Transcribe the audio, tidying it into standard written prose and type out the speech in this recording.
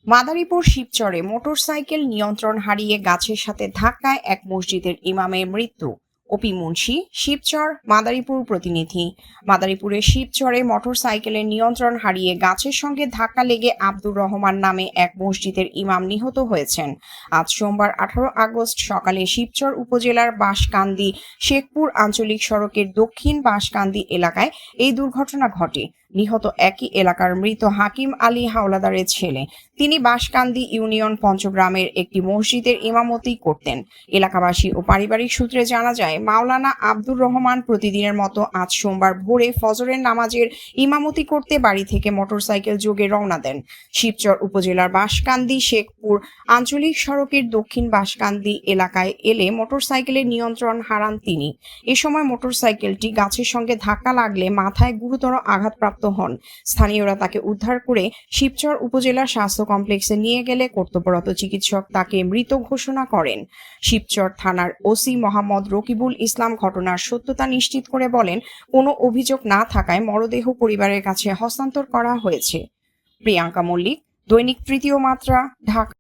Madaripur শিবচরে motorcycle নিয়ন্ত্রণ হারিয়ে গাছের সাথে ধাক্কায় এক মসজিদের ইমামের মৃত্যু। অপি মুন্সি, শিবচর মাদারীপুর প্রতিনিধি। মাদারীপুরের শিবচরে মোটরসাইকেলের নিয়ন্ত্রণ হারিয়ে গাছের সঙ্গে ধাক্কা লেগে আব্দুর রহমান নামে এক মসজিদের ইমাম নিহত হয়েছেন। আজ সোমবার 18 আগস্ট সকালে শিবচর উপজেলার বাঁশকান্দি শেখপুর আঞ্চলিক সড়কের দক্ষিণ বাঁশকান্দি এলাকায় এই দুর্ঘটনা ঘটে। নিহত একই এলাকার মৃত হাকিম আলী হাওলাদারের ছেলে। তিনি বাঁশকান্দি ইউনিয়ন পঞ্চগ্রামের একটি মসজিদের ইমামতি করতেন। এলাকাবাসী ও পারিবারিক সূত্রে জানা যায়, মাওলানা আব্দুর রহমান প্রতিদিনের মতো আজ সোমবার ভোরে ফজরের নামাজের ইমামতি করতে বাড়ি থেকে মোটরসাইকেল যোগে রওনা দেন। শিবচর উপজেলার বাঁশকান্দি শেখপুর আঞ্চলিক সড়কের দক্ষিণ বাঁশকান্দি এলাকায় এলে মোটরসাইকেলের নিয়ন্ত্রণ হারান তিনি। এ সময় মোটরসাইকেলটি গাছের সঙ্গে ধাক্কা লাগলে মাথায় গুরুতর আঘাতপ্রাপ্ত হন। স্থানীয়রা তাকে উদ্ধার করে শিবচর উপজেলা স্বাস্থ্য কমপ্লেক্সে নিয়ে গেলে কর্তব্যরত চিকিৎসক তাকে মৃত ঘোষণা করেন। শিবচর থানার ওসি মোহাম্মদ রকিবুল ইসলাম ঘটনার সত্যতা নিশ্চিত করে বলেন, কোনো অভিযোগ না থাকায় মরদেহ পরিবারের কাছে হস্তান্তর করা হয়েছে। প্রিয়াঙ্কা মল্লিক, দৈনিক তৃতীয় মাত্রা, ঢাকা।